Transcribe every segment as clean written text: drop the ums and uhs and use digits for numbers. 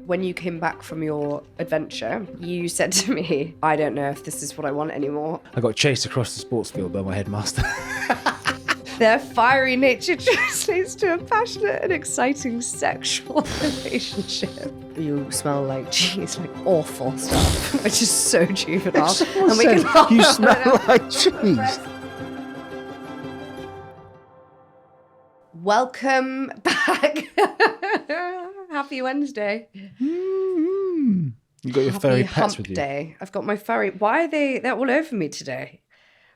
When you came back from your adventure, you said to me, I don't know if this is what I want anymore. I got chased across the sports field by my headmaster. Their fiery nature translates to a passionate and exciting sexual relationship. You smell like cheese, like awful stuff, which is so juvenile. And we can you smell like cheese. Welcome back. Happy Wednesday. You got your furry pets with you. Day. I've got my furry. Why are they're all over me today?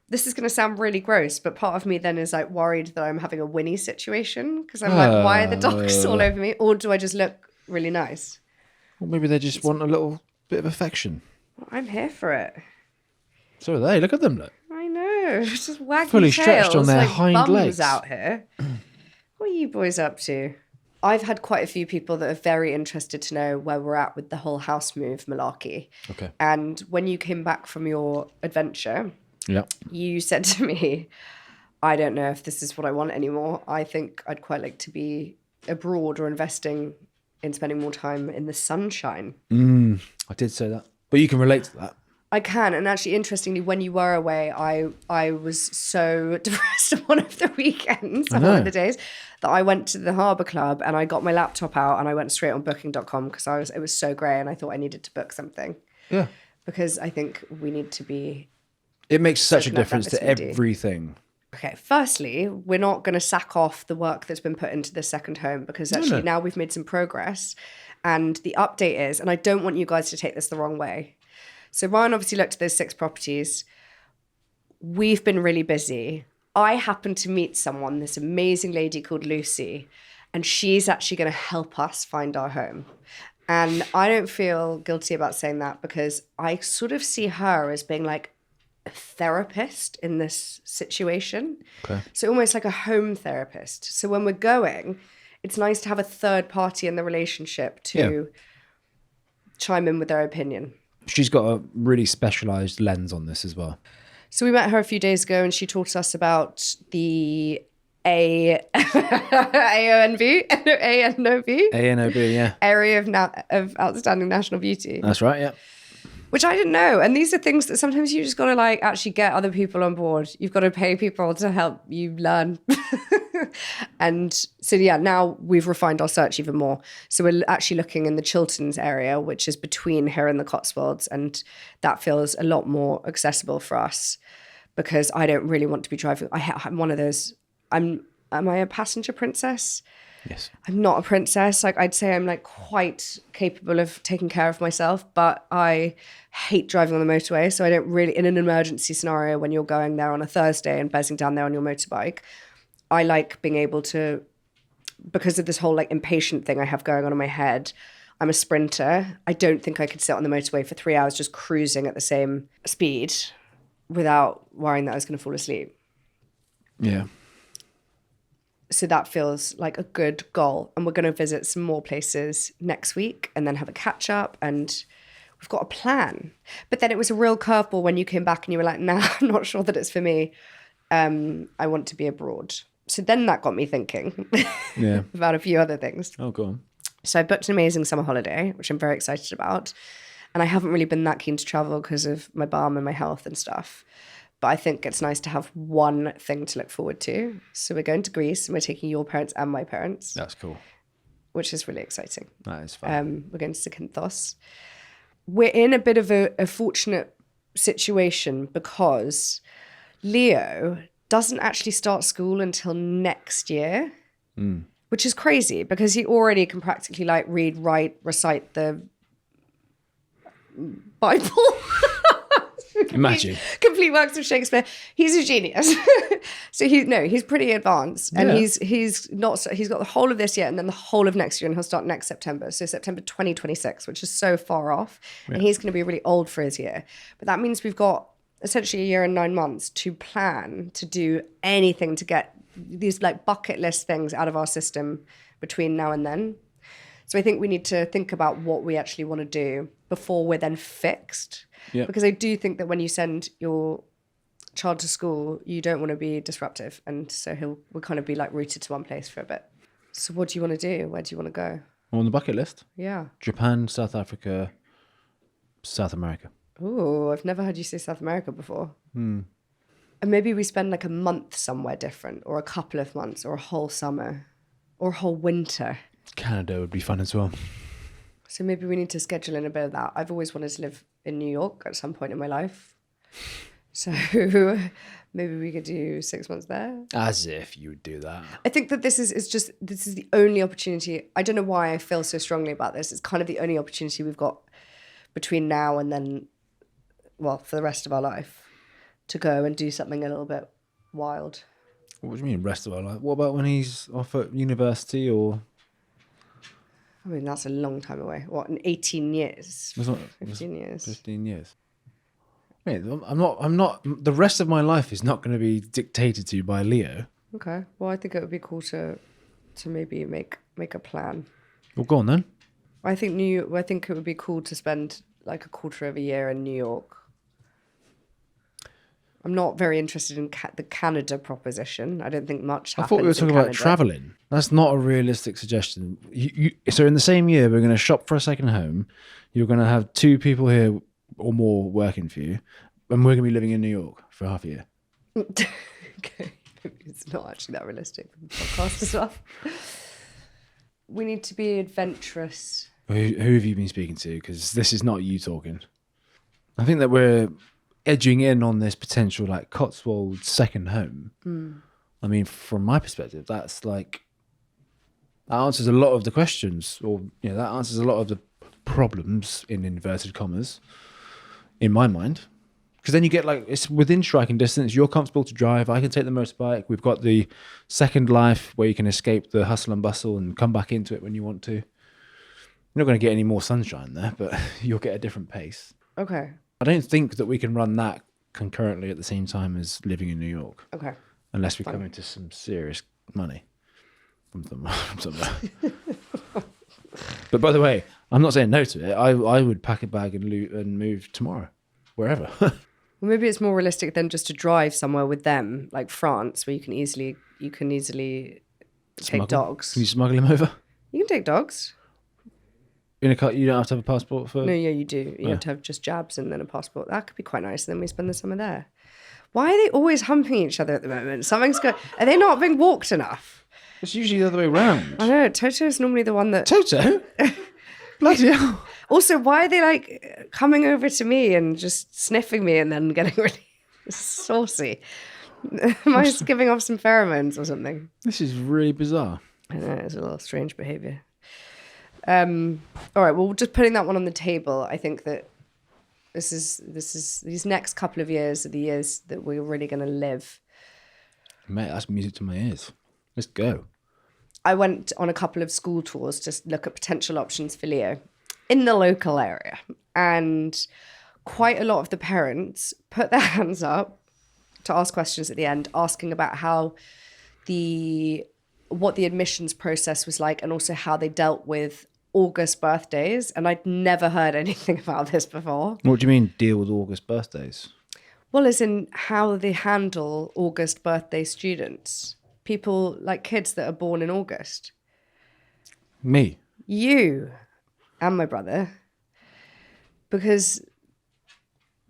This is going to sound really gross, but part of me then is like worried that I'm having a Winnie situation because I'm like, why are the dogs all over me? Or do I just look really nice? Well, maybe they just want a little bit of affection. Well, I'm here for it. So are they. Look at them, look. I know. Just wagging Fully tails, stretched on their like hind bums legs. out here. What are you boys up to? I've had quite a few people that are very interested to know where we're at with the whole house move malarkey. Okay. And when you came back from your adventure, you said to me, I don't know if this is what I want anymore. I think I'd quite like to be abroad or investing in spending more time in the sunshine. I did say that. But you can relate to that. I can. And actually, interestingly, when you were away, I was so depressed on one of the weekends, on one of the days, that I went to the Harbour Club and I got my laptop out and I went straight on booking.com because it was so grey and I thought I needed to book something. Yeah. Because I think we need to be... It makes such a difference to everything. Okay, firstly, we're not going to sack off the work that's been put into the second home because actually now we've made some progress. And the update is, and I don't want you guys to take this the wrong way. So Ryan obviously looked at those 6 properties. We've been really busy. I happened to meet someone, this amazing lady called Lucy, and she's actually going to help us find our home. And I don't feel guilty about saying that because I sort of see her as being like a therapist in this situation. Okay. So almost like a home therapist. So when we're going, it's nice to have a third party in the relationship to chime in with their opinion. She's got a really specialised lens on this as well. So we met her a few days ago and she taught us about the AONB, yeah. Area of Outstanding National Beauty. That's right, yeah. Which I didn't know. And these are things that sometimes you just got to like actually get other people on board. You've got to pay people to help you learn. And so, now we've refined our search even more. So we're actually looking in the Chilterns area, which is between here and the Cotswolds. And that feels a lot more accessible for us because I don't really want to be driving. I'm one of those, am I a passenger princess? Yes. I'm not a princess. Like I'd say I'm like quite capable of taking care of myself, but I hate driving on the motorway. So I don't really, in an emergency scenario when you're going there on a Thursday and bezzing down there on your motorbike, I like being able to, because of this whole like impatient thing I have going on in my head, I'm a sprinter. I don't think I could sit on the motorway for 3 hours just cruising at the same speed without worrying that I was going to fall asleep. Yeah. So that feels like a good goal. And we're going to visit some more places next week and then have a catch up. And we've got a plan. But then it was a real curveball when you came back and you were like, nah, I'm not sure that it's for me. I want to be abroad. So then that got me thinking about a few other things. Oh, go on. So I booked an amazing summer holiday, which I'm very excited about. And I haven't really been that keen to travel because of my bum and my health and stuff. But I think it's nice to have one thing to look forward to. So we're going to Greece and we're taking your parents and my parents. That's cool. Which is really exciting. That is fun. We're going to Zakynthos. We're in a bit of a fortunate situation because Leo doesn't actually start school until next year, which is crazy because he already can practically like read, write, recite the Bible. Imagine. Complete works of Shakespeare. He's a genius. So he's pretty advanced. And he's got the whole of this year and then the whole of next year, and he'll start next September. So September 2026, which is so far off. Yeah. And he's going to be really old for his year. But that means we've got essentially a year and 9 months to plan to do anything to get these like bucket list things out of our system between now and then. So I think we need to think about what we actually want to do before we're then fixed. Yeah. Because I do think that when you send your child to school, you don't want to be disruptive. And so we'll kind of be like rooted to one place for a bit. So what do you want to do? Where do you want to go? On the bucket list. Yeah. Japan, South Africa, South America. Oh, I've never heard you say South America before. And maybe we spend like a month somewhere different, or a couple of months, or a whole summer, or a whole winter. Canada would be fun as well. So maybe we need to schedule in a bit of that. I've always wanted to live in New York at some point in my life. So maybe we could do 6 months there. As if you would do that. I think that this is the only opportunity. I don't know why I feel so strongly about this. It's kind of the only opportunity we've got between now and then, well, for the rest of our life, to go and do something a little bit wild. What do you mean, rest of our life? What about when he's off at university or... I mean, that's a long time away. What, in 18 years? 15 years. 15 years. Mate, I'm not, the rest of my life is not going to be dictated to by Leo. Okay. Well, I think it would be cool to maybe make a plan. Well, go on then. I think it would be cool to spend like a quarter of a year in New York. I'm not very interested in the Canada proposition. I don't think much happens. I thought we were talking about traveling. That's not a realistic suggestion. So in the same year, we're going to shop for a second home. You're going to have 2 people here or more working for you, and we're going to be living in New York for half a year. Okay. It's not actually that realistic for the podcast as well. We need to be adventurous. Who have you been speaking to? Because this is not you talking. I think that we're edging in on this potential like Cotswold second home. I mean, from my perspective, that's like, that answers a lot of the questions, or that answers a lot of the problems in inverted commas in my mind. Because then you get like, it's within striking distance, you're comfortable to drive, I can take the motorbike, we've got the second life where you can escape the hustle and bustle and come back into it when you want to. You're not going to get any more sunshine there, but you'll get a different pace. Okay. I don't think that we can run that concurrently at the same time as living in New York. Okay. Unless we come into some serious money from somewhere. But by the way, I'm not saying no to it. I would pack a bag and move tomorrow, wherever. Well, maybe it's more realistic than just to drive somewhere with them, like France, where you can easily take dogs. Can you smuggle them over? You can take dogs. In a car, you don't have to have a passport for... No, yeah, you do. You have to have just jabs and then a passport. That could be quite nice. And then we spend the summer there. Why are they always humping each other at the moment? Something's going... Are they not being walked enough? It's usually the other way around. I know. Toto's normally the one that... Toto? Bloody hell. Also, why are they like coming over to me and just sniffing me and then getting really saucy? Am I giving off some pheromones or something? This is really bizarre. I know. It's a little strange behaviour. All right, well, just putting that one on the table, I think that this is these next couple of years are the years that we're really going to live. Mate, that's music to my ears. Let's go. I went on a couple of school tours to look at potential options for Leo in the local area, and quite a lot of the parents put their hands up to ask questions at the end, asking about what the admissions process was like, and also how they dealt with August birthdays. And I'd never heard anything about this before. What do you mean, deal with August birthdays? Well, as in how they handle August birthday students. People, like kids that are born in August. Me? You and my brother. Because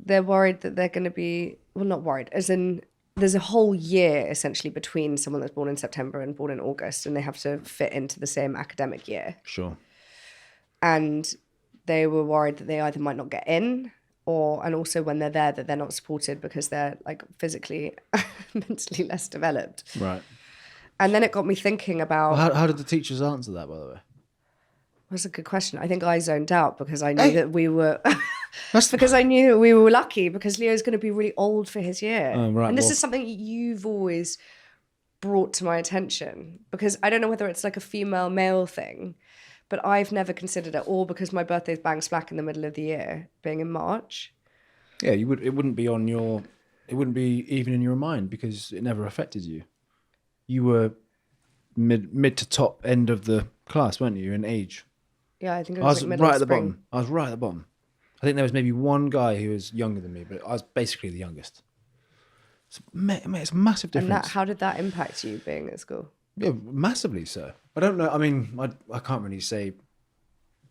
they're worried that they're going to be... Well, not worried, as in... There's a whole year, essentially, between someone that's born in September and born in August, and they have to fit into the same academic year. Sure. And they were worried that they either might not get in, and also when they're there, that they're not supported because they're, like, physically, mentally less developed. Right. And then it got me thinking about... Well, how did the teachers answer that, by the way? That's a good question. I think I zoned out because I knew that we were... because I knew that we were lucky because Leo's going to be really old for his year. Right, and this is something you've always brought to my attention, because I don't know whether it's like a female-male thing, but I've never considered it, or because my birthday's bang smack in the middle of the year, being in March. Yeah, it wouldn't be even in your mind because it never affected you. You were mid to top end of the class, weren't you, in age? Yeah, I think I was like middle right of at the spring. bottom. I was right at the bottom. I think there was maybe one guy who was younger than me, but I was basically the youngest. So, mate, it's a massive difference. And how did that impact you being at school? Yeah, massively so. I don't know. I mean, I can't really say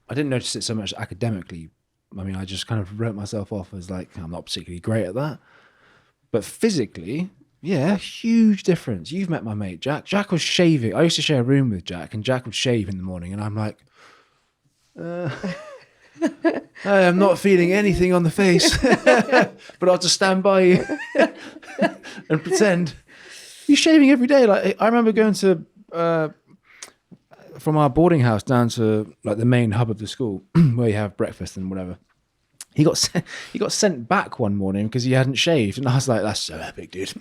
I didn't notice it so much academically. I mean, I just kind of wrote myself off as like, I'm not particularly great at that. But physically, yeah, huge difference. You've met my mate, Jack. Jack was shaving. I used to share a room with Jack, and Jack would shave in the morning, and I'm like, I am not feeling anything on the face, but I'll just stand by you and pretend. You're shaving every day. Like, I remember going to from our boarding house down to like the main hub of the school where you have breakfast and whatever. He got sent back one morning because he hadn't shaved, and I was like, "That's so epic, dude."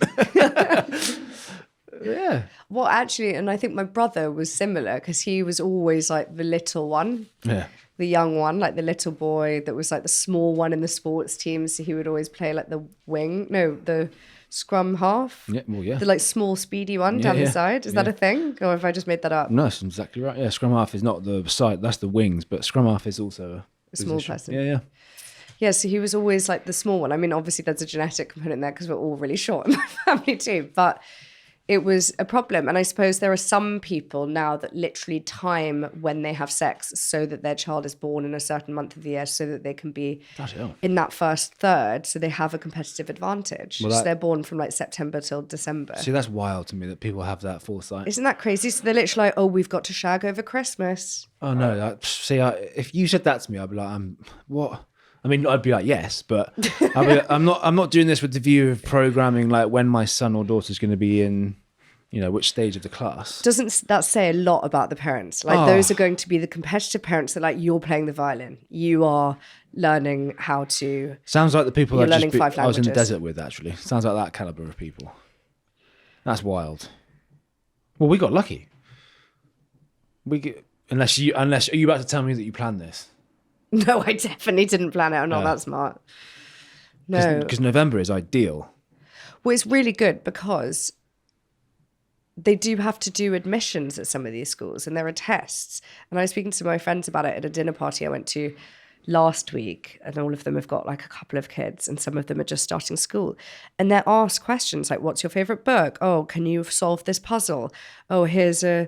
Yeah. Well, actually, and I think my brother was similar because he was always like the little one, the young one, like the little boy that was like the small one in the sports team. So he would always play like the scrum half. Yeah, well, yeah. The like small, speedy one down the side. Is that a thing, or have I just made that up? No, that's exactly right. Yeah, scrum half is not the side; that's the wings. But scrum half is also a small person. Yeah. Yeah, so he was always like the small one. I mean, obviously there's a genetic component there because we're all really short in my family too, but it was a problem. And I suppose there are some people now that literally time when they have sex so that their child is born in a certain month of the year so that they can be in that first third, so they have a competitive advantage. So they're born from like September till December. See, that's wild to me that people have that foresight. Isn't that crazy? So they're literally like, oh, we've got to shag over Christmas. Oh, no. If you said that to me, I'd be like, what? I mean, I'd be like, yes, but I'm not doing this with the view of programming like when my son or daughter's going to be in, which stage of the class. Doesn't that say a lot about the parents? Like those are going to be the competitive parents that like you're playing the violin, you are learning how to. Sounds like the people I was in the languages. desert with. Actually, sounds like that caliber of people. That's wild. Well, we got lucky. Unless are you about to tell me that you planned this? No, I definitely didn't plan it. I'm not that smart. No. Because November is ideal. Well, it's really good because they do have to do admissions at some of these schools and there are tests. And I was speaking to my friends about it at a dinner party I went to last week, and all of them have got like a couple of kids and some of them are just starting school. And they're asked questions like, what's your favorite book? Oh, can you solve this puzzle? Oh, here's a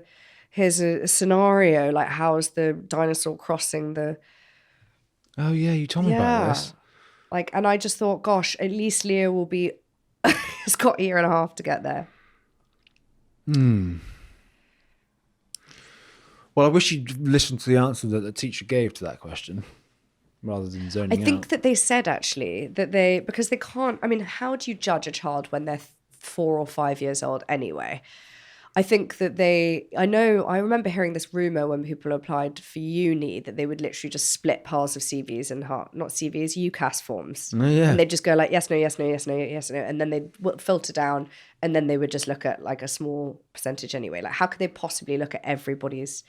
scenario, like how's the dinosaur crossing the... Oh, yeah, you told me about this. Like, and I just thought, gosh, at least Leo will be... He's got a year and a half to get there. Well, I wish you'd listened to the answer that the teacher gave to that question rather than zoning out. I think that they said, actually, that because they can't... I mean, how do you judge a child when they're 4 or 5 years old anyway? I think that I remember hearing this rumor when people applied for uni that they would literally just split piles of CVs and not CVs, UCAS forms. Oh, yeah. And they'd just go like, yes, no, yes, no, yes, no, yes, no. And then they'd filter down and then they would just look at like a small percentage anyway. Like how could they possibly look at everybody's...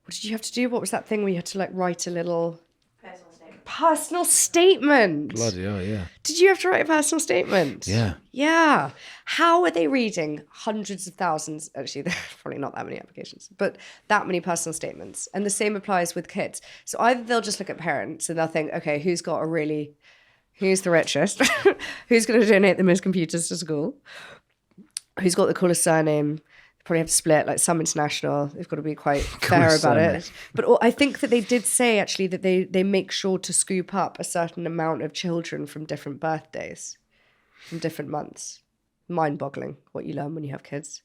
What did you have to do? What was that thing where you had to like write a little... Personal statement. Bloody hell, yeah. Did you have to write a personal statement? Yeah. Yeah. How are they reading hundreds of thousands? Actually, there are probably not that many applications, but that many personal statements. And the same applies with kids. So either they'll just look at parents and they'll think, okay, who's the richest? Who's going to donate the most computers to school? Who's got the coolest surname? Probably have to split, like some international. They've got to be quite fair about it. But I think that they did say, actually, that they make sure to scoop up a certain amount of children from different birthdays, from different months. Mind-boggling what you learn when you have kids.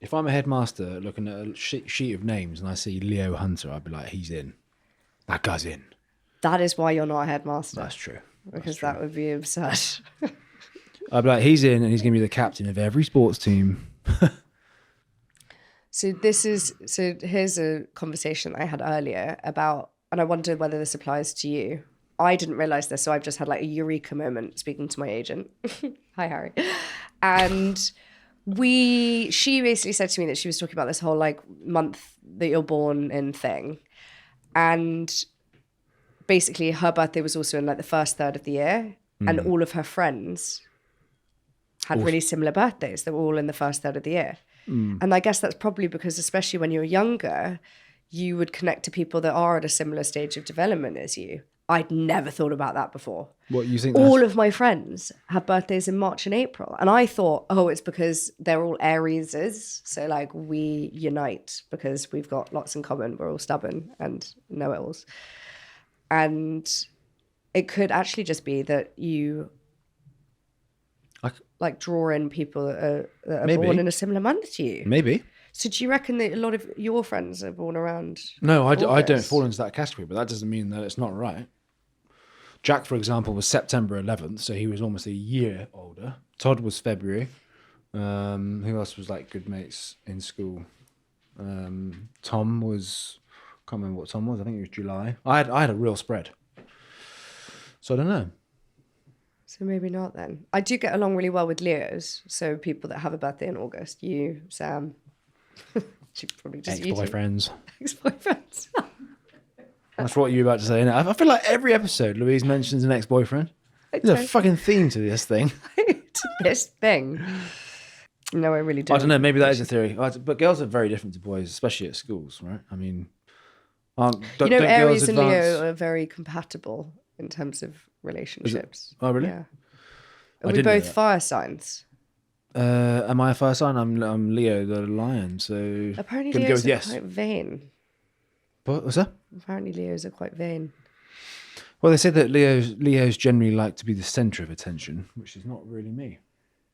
If I'm a headmaster looking at a sheet of names and I see Leo Hunter, I'd be like, he's in. That guy's in. That is why you're not a headmaster. That's true. Because that would be absurd. I'd be like, he's in and he's going to be the captain of every sports team. So here's a conversation I had earlier about, and I wonder whether this applies to you. I didn't realize this, so I've just had like a eureka moment speaking to my agent. Hi, Harry. And she basically said to me that she was talking about this whole like month that you're born in thing. And basically her birthday was also in like the first third of the year. And all of her friends had really similar birthdays. They were all in the first third of the year. And I guess that's probably because, especially when you're younger, you would connect to people that are at a similar stage of development as you. I'd never thought about that before. What you think? All of my friends have birthdays in March and April. And I thought, oh, it's because they're all Arieses. So like we unite because we've got lots in common. We're all stubborn and know-it-alls. And it could actually just be that you like draw in people that are born in a similar month to you. Maybe. So do you reckon that a lot of your friends are born around No, I don't fall into that category, but that doesn't mean that it's not right. Jack, for example, was September 11th, so he was almost a year older. Todd was February. Who else was like good mates in school? Tom was, can't remember what Tom was. I think it was July. I had a real spread. So I don't know. So maybe not then. I do get along really well with Leos. So people that have a birthday in August. You, Sam. Probably just ex-boyfriends. Ex-boyfriends. That's what you're about to say, innit? I feel like every episode Louise mentions an ex-boyfriend. There's a fucking theme to this thing. To this thing. No, I really don't. I don't know. Maybe that is a theory. But girls are very different to boys, especially at schools, right? I mean, Aries and Leo are very compatible in terms of relationships. Oh, really? Yeah. Are we both fire signs? Am I a fire sign? I'm Leo, the lion. So apparently Leos are quite vain. What's that? Apparently Leos are quite vain. Well, they say that Leos generally like to be the center of attention, which is not really me.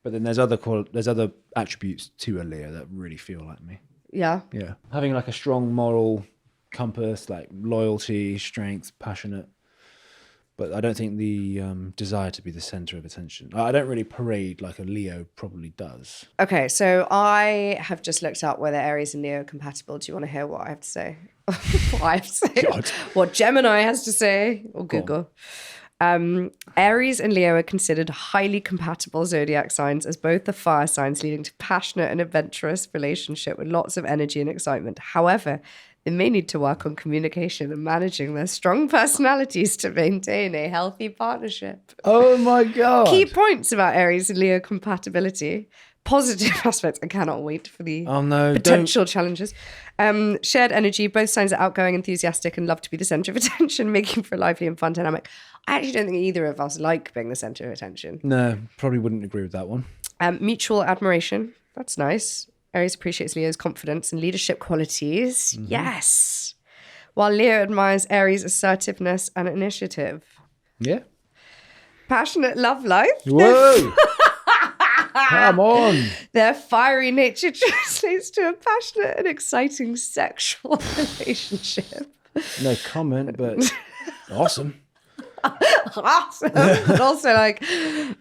But then there's other attributes to a Leo that really feel like me. Yeah. Yeah. Having like a strong moral compass, like loyalty, strength, passionate. But I don't think the desire to be the center of attention. I don't really parade like a Leo probably does. Okay, so I have just looked up whether Aries and Leo are compatible. Do you want to hear what I have to say? What I have to say? God. What Gemini has to say? Or Google. Aries and Leo are considered highly compatible zodiac signs as both the fire signs, leading to passionate and adventurous relationship with lots of energy and excitement. However, they may need to work on communication and managing their strong personalities to maintain a healthy partnership. Oh my God. Key points about Aries and Leo compatibility. Positive aspects. I cannot wait for the potential challenges. Shared energy. Both signs are outgoing, enthusiastic, and love to be the center of attention, making for a lively and fun dynamic. I actually don't think either of us like being the center of attention. No, probably wouldn't agree with that one. Mutual admiration. That's nice. Aries appreciates Leo's confidence and leadership qualities. Mm-hmm. Yes. While Leo admires Aries' assertiveness and initiative. Yeah. Passionate love life. Whoa. Come on. Their fiery nature translates to a passionate and exciting sexual relationship. No comment, but awesome. Awesome. But also, like,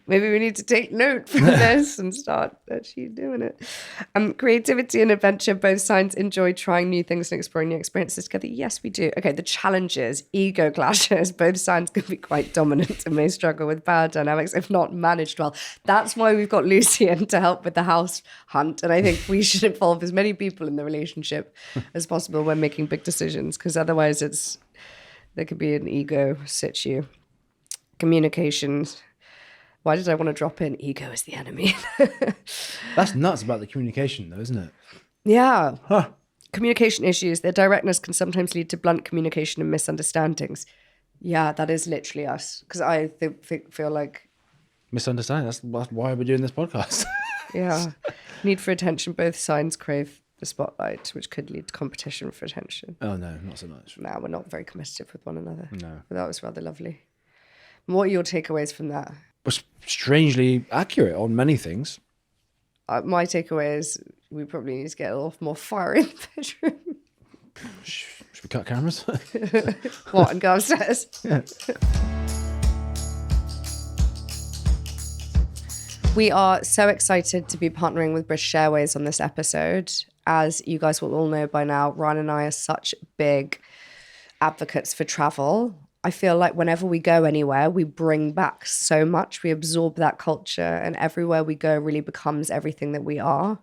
maybe we need to take note from this and start actually doing it. Creativity and adventure. Both signs enjoy trying new things and exploring new experiences together. Yes, we do. Okay, the challenges, ego clashes. Both signs can be quite dominant and may struggle with power dynamics if not managed well. That's why we've got Lucian to help with the house hunt. And I think we should involve as many people in the relationship as possible when making big decisions, because otherwise there could be an ego situ. Communications. Why did I want to drop in ego is the enemy? That's nuts about the communication though, isn't it? Yeah. Huh. Communication issues. Their directness can sometimes lead to blunt communication and misunderstandings. Yeah, that is literally us. Because I feel like... Misunderstanding. That's why we're doing this podcast. Yeah. Need for attention. Both signs crave the spotlight, which could lead to competition for attention. Oh, no, not so much. No, we're not very competitive with one another. No. But that was rather lovely. What are your takeaways from that? Was strangely accurate on many things. My takeaway is we probably need to get a lot more fire in the bedroom. Should we cut cameras? What, and go upstairs? Yeah. We are so excited to be partnering with British Airways on this episode. As you guys will all know by now, Ryan and I are such big advocates for travel. I feel like whenever we go anywhere, we bring back so much. We absorb that culture, and everywhere we go really becomes everything that we are.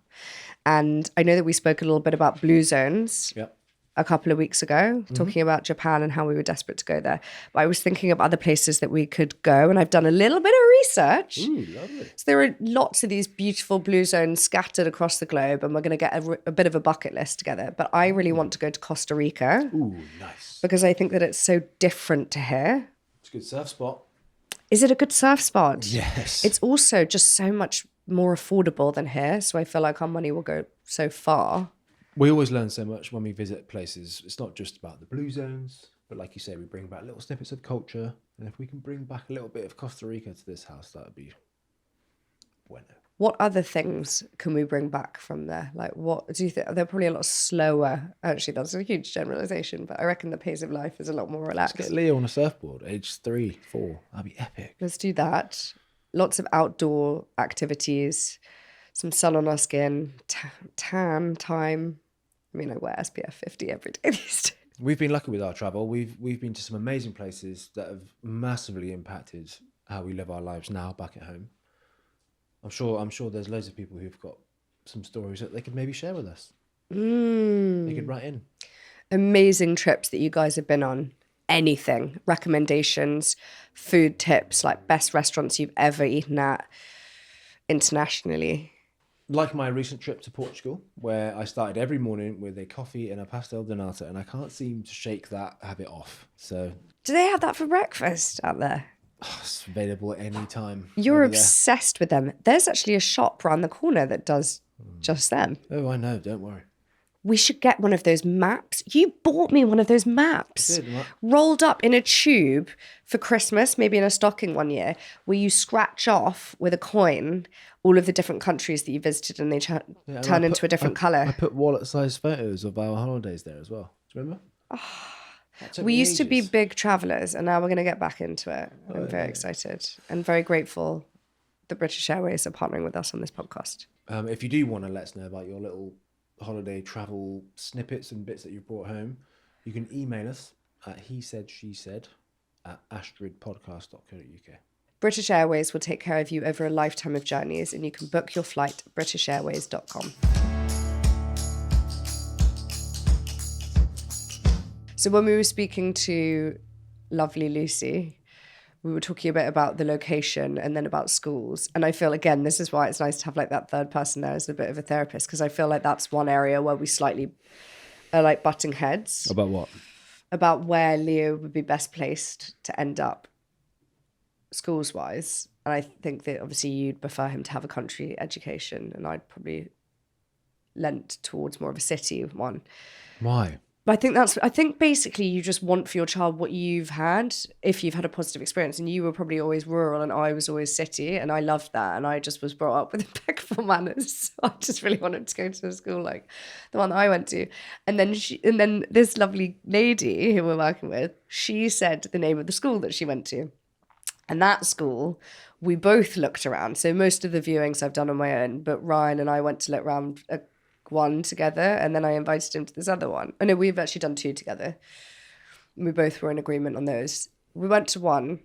And I know that we spoke a little bit about blue zones. Yep. A couple of weeks ago, talking about Japan and how we were desperate to go there. But I was thinking of other places that we could go, and I've done a little bit of research. Ooh, lovely. So there are lots of these beautiful blue zones scattered across the globe, and we're going to get a bit of a bucket list together. But I really want to go to Costa Rica. Ooh, nice. Because I think that it's so different to here. It's a good surf spot. Is it a good surf spot? Yes. It's also just so much more affordable than here. So I feel like our money will go so far. We always learn so much when we visit places. It's not just about the blue zones, but like you say, we bring back little snippets of culture. And if we can bring back a little bit of Costa Rica to this house, that would be bueno. What other things can we bring back from there? Like, what do you think? They're probably a lot slower. Actually, that's a huge generalization, but I reckon the pace of life is a lot more relaxed. Let's get Leo on a surfboard, age 3, 4. That'd be epic. Let's do that. Lots of outdoor activities, some sun on our skin, tan time. I mean, I wear SPF 50 every day these days. We've been lucky with our travel. We've been to some amazing places that have massively impacted how we live our lives now back at home. I'm sure there's loads of people who've got some stories that they could maybe share with us. They could write in. Amazing trips that you guys have been on. Anything, recommendations, food tips, like best restaurants you've ever eaten at internationally. Like my recent trip to Portugal, where I started every morning with a coffee and a pastel de nata, and I can't seem to shake that habit off. So, do they have that for breakfast out there? It's available at any time. You're obsessed with them. There's actually a shop around the corner that does just them. Oh, I know. Don't worry. We should get one of those maps. You bought me one of those maps. I did. Rolled up in a tube for Christmas, maybe in a stocking one year, where you scratch off with a coin all of the different countries that you visited and they turn into a different colour. I put wallet-sized photos of our holidays there as well. Do you remember? We used to be big travellers and now we're going to get back into it. I'm very excited and very grateful that British Airways are partnering with us on this podcast. If you do want to let us know about your little holiday travel snippets and bits that you brought home, you can email us at hesaidshesaid@astridpodcast.co.uk. British Airways will take care of you over a lifetime of journeys and you can book your flight at britishairways.com. So when we were speaking to lovely Lucy, we were talking a bit about the location and then about schools. And I feel, again, this is why it's nice to have like that third person there as a bit of a therapist, because I feel like that's one area where we slightly are like butting heads. About what? About where Leo would be best placed to end up schools-wise. And I think that obviously you'd prefer him to have a country education and I'd probably lent towards more of a city one. Why? But I think basically you just want for your child what you've had, if you've had a positive experience. And you were probably always rural and I was always city and I loved that. And I just was brought up with impeccable manners. So I just really wanted to go to a school like the one that I went to. And then this lovely lady who we're working with, she said the name of the school that she went to. And that school, we both looked around. So most of the viewings I've done on my own, but Ryan and I went to look around one together and then I invited him to this other one. Oh no, we've actually done 2 together. We both were in agreement on those. We went to one.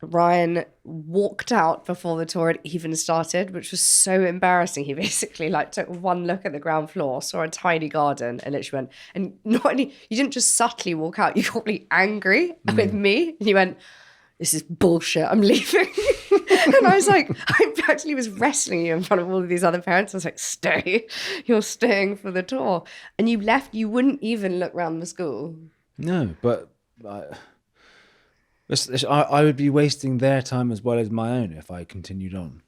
Ryan walked out before the tour had even started, which was so embarrassing. He basically like took one look at the ground floor, saw a tiny garden and literally went, and not only, you didn't just subtly walk out, you got really angry with me and you went, this is bullshit, I'm leaving. And I was like, I actually was wrestling you in front of all of these other parents. I was like, stay, you're staying for the tour. And you left, you wouldn't even look around the school. No, but I would be wasting their time as well as my own if I continued on.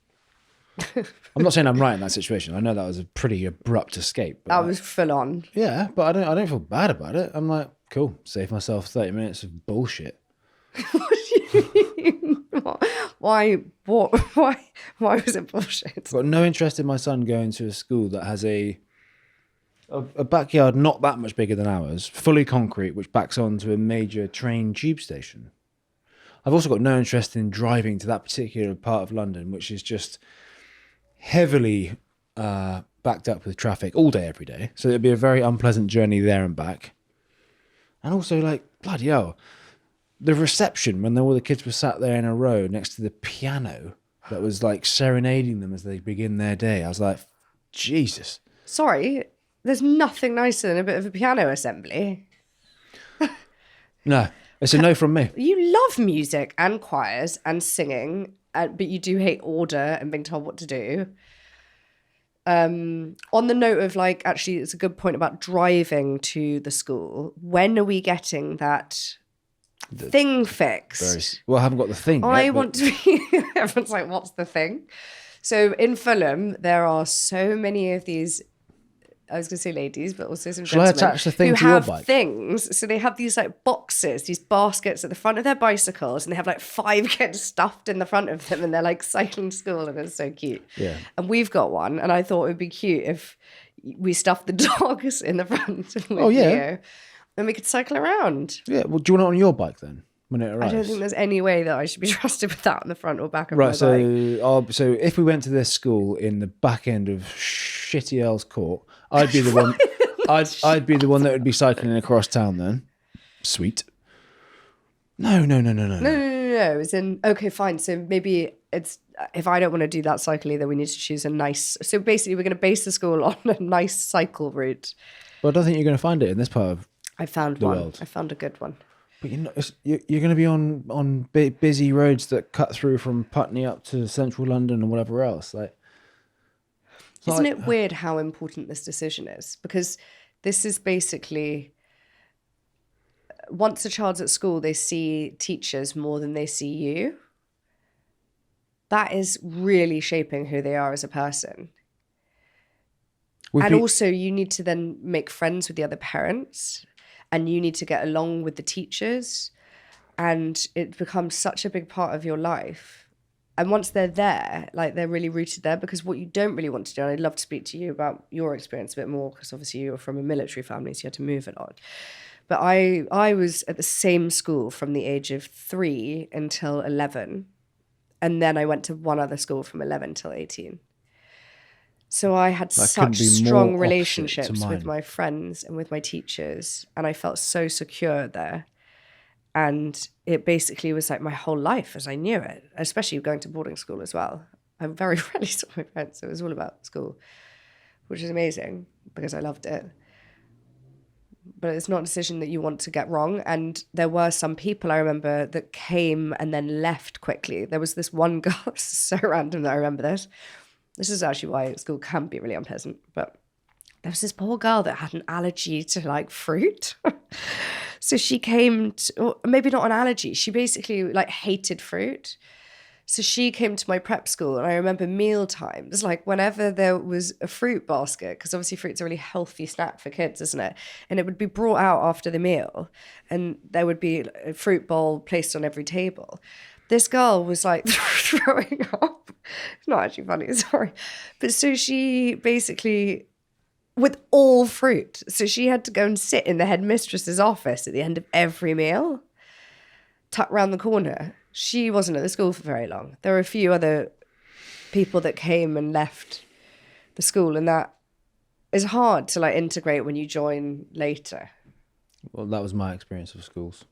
I'm not saying I'm right in that situation. I know that was a pretty abrupt escape. That was full on. Yeah, but I don't feel bad about it. I'm like, cool, save myself 30 minutes of bullshit. What do you mean? Why was it bullshit? I've got no interest in my son going to a school that has a backyard not that much bigger than ours, fully concrete, which backs onto a major train tube station. I've also got no interest in driving to that particular part of London, which is just heavily backed up with traffic all day, every day. So it'd be a very unpleasant journey there and back. And also, like, bloody hell, the reception when all the kids were sat there in a row next to the piano that was like serenading them as they begin their day. I was like, Jesus. Sorry, there's nothing nicer than a bit of a piano assembly. No, it's a no from me. You love music and choirs and singing, but you do hate order and being told what to do. On the note of like, actually, it's a good point about driving to the school. When are we getting that thing fix. Well, I haven't got the thing I yet, want to be... Everyone's like, what's the thing? So in Fulham, there are so many of these... I was going to say ladies, but also some Shall I gentlemen attach the thing who to your have bike? things. So they have these like boxes, these baskets at the front of their bicycles, and they have like 5 kids stuffed in the front of them, and they're like cycling to school, and it's so cute. Yeah. And we've got one, and I thought it would be cute if we stuffed the dogs in the front. With Leo, and we could cycle around. Yeah. Well, do you want it on your bike then when it arrives? I don't think there's any way that I should be trusted with that on the front or back of Right. my bike. So if we went to this school in the back end of shitty Earl's Court, I'd be the one. I'd be the one that would be cycling across town then. Sweet. No. No. As in, okay, fine. So maybe it's, if I don't want to do that cycle either, we need to choose a nice... So basically, we're going to base the school on a nice cycle route. But I don't think you're going to find it in this part of I found the one. world. I found a good one. But you're going to be on busy roads that cut through from Putney up to central London and whatever else. Isn't it weird how important this decision is? Because this is basically, once a child's at school, they see teachers more than they see you. That is really shaping who they are as a person. Also, you need to then make friends with the other parents, and you need to get along with the teachers, and it becomes such a big part of your life. And once they're there, like they're really rooted there, because what you don't really want to do, and I'd love to speak to you about your experience a bit more, because obviously you're from a military family, so you had to move a lot. But I was at the same school from the age of 3 until 11. And then I went to one other school from 11 till 18. So I had such strong relationships with my friends and with my teachers, and I felt so secure there. And it basically was like my whole life as I knew it, especially going to boarding school as well. I very rarely saw my friends. It was all about school, which is amazing because I loved it. But it's not a decision that you want to get wrong. And there were some people I remember that came and then left quickly. There was this one girl, this is so random that I remember this. This is actually why school can be really unpleasant. But there was this poor girl that had an allergy to like fruit. So she came to, or maybe not an allergy, she basically like hated fruit. So she came to my prep school, and I remember meal times, like whenever there was a fruit basket, because obviously fruit's a really healthy snack for kids, isn't it? And it would be brought out after the meal, and there would be a fruit bowl placed on every table. This girl was like throwing up. It's not actually funny, sorry. But so she basically, with all fruit, so she had to go and sit in the headmistress's office at the end of every meal, tucked round the corner. She wasn't at the school for very long. There were a few other people that came and left the school, and that is hard to like integrate when you join later. Well, that was my experience of schools.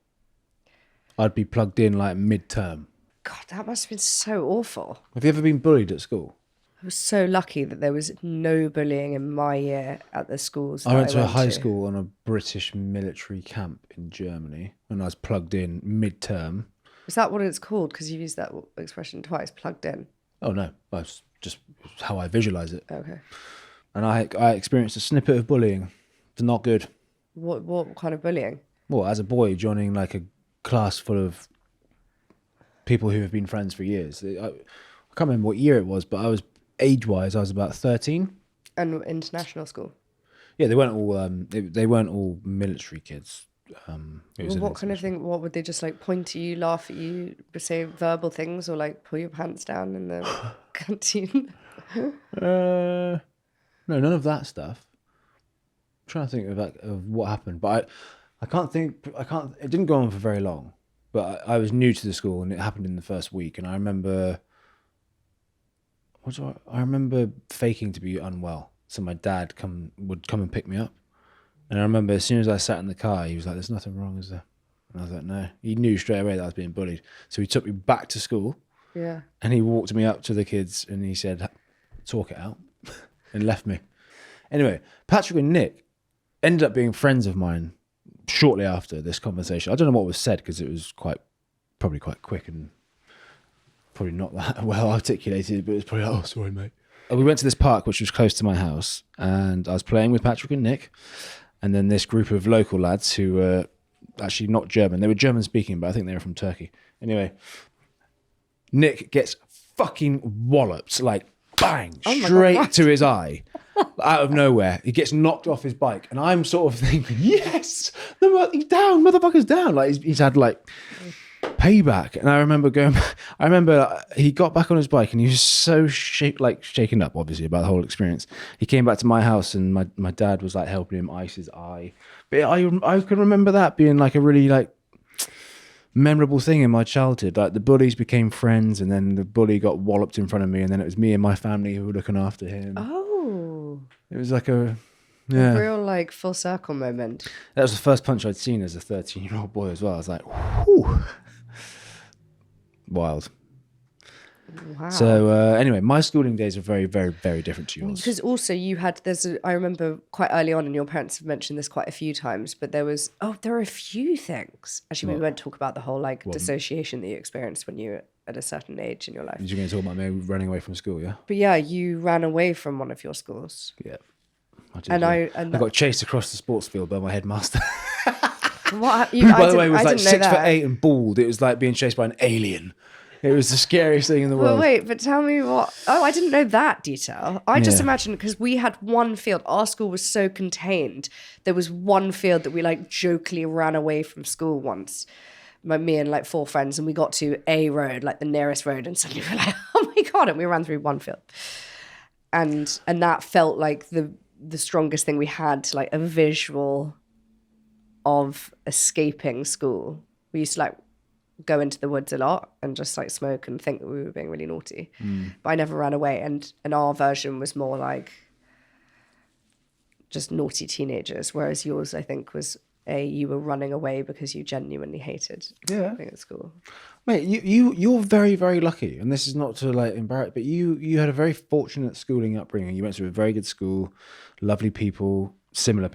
I'd be plugged in like mid-term. God, that must have been so awful. Have you ever been bullied at school? I was so lucky that there was no bullying in my year at the schools. I went to a high school on a British military camp in Germany, and I was plugged in mid-term. Is that what it's called? Because you've used that expression twice, plugged in. Oh, no. That's just how I visualise it. Okay. And I experienced a snippet of bullying. It's not good. What kind of bullying? Well, as a boy, joining like a class full of people who have been friends for years. I can't remember what year it was, but I was, age-wise, I was about 13. And international school? Yeah, they weren't all military kids. What kind of thing? What would they just like point to you, laugh at you, say verbal things, or like pull your pants down in the canteen? No, none of that stuff. I'm trying to think of what happened, but I can't think. It didn't go on for very long, but I was new to the school, and it happened in the first week. And I remember, I remember faking to be unwell, so my dad would come and pick me up. And I remember as soon as I sat in the car, he was like, "There's nothing wrong, is there?" And I was like, "No." He knew straight away that I was being bullied. So he took me back to school. Yeah. And he walked me up to the kids and he said, "Talk it out," and left me. Anyway, Patrick and Nick ended up being friends of mine shortly after this conversation. I don't know what was said because it was probably quite quick and probably not that well articulated, but it was probably like, "Oh, sorry, mate." We went to this park, which was close to my house, and I was playing with Patrick and Nick. And then this group of local lads who were actually not German. They were German speaking, but I think they were from Turkey. Anyway, Nick gets fucking walloped, like bang, straight to his eye, out of nowhere. He gets knocked off his bike, and I'm sort of thinking, yes, he's down, motherfucker's down. Like he's had like payback. And I remember he got back on his bike, and he was so shaken up, obviously, about the whole experience. He came back to my house, and my dad was like helping him ice his eye. But I can remember that being like a really like memorable thing in my childhood. Like the bullies became friends, and then the bully got walloped in front of me, and then it was me and my family who were looking after him. Oh, it was like a real like full circle moment. That was the first punch I'd seen as a 13-year-old boy as well. I was like, whew. Wild. Wow. So anyway, my schooling days are very, very, very different to yours. Because also you had, I remember quite early on, and your parents have mentioned this quite a few times, but there are a few things. Actually, we won't talk about the whole like dissociation that you experienced when you were at a certain age in your life. You're going to talk about me running away from school, yeah? But yeah, you ran away from one of your schools. Yeah. I got chased across the sports field by my headmaster. Who, by the way, was like 6'8" and bald. It was like being chased by an alien. It was the scariest thing in the world. Well, wait, but tell me what... Oh, I didn't know that detail. I just imagined, because we had one field. Our school was so contained. There was one field that we like jokingly ran away from school once. Me and like 4 friends, and we got to a road, like the nearest road, and suddenly we were like, oh my God, and we ran through one field. And that felt like the strongest thing we had, like a visual of escaping school. We used to like go into the woods a lot and just like smoke and think that we were being really naughty. But I never ran away, and our version was more like just naughty teenagers, whereas yours, I think, was you were running away because you genuinely hated being at school. Mate, you're very, very lucky, and this is not to like embarrass, but you had a very fortunate schooling upbringing. You went to a very good school, lovely people, similar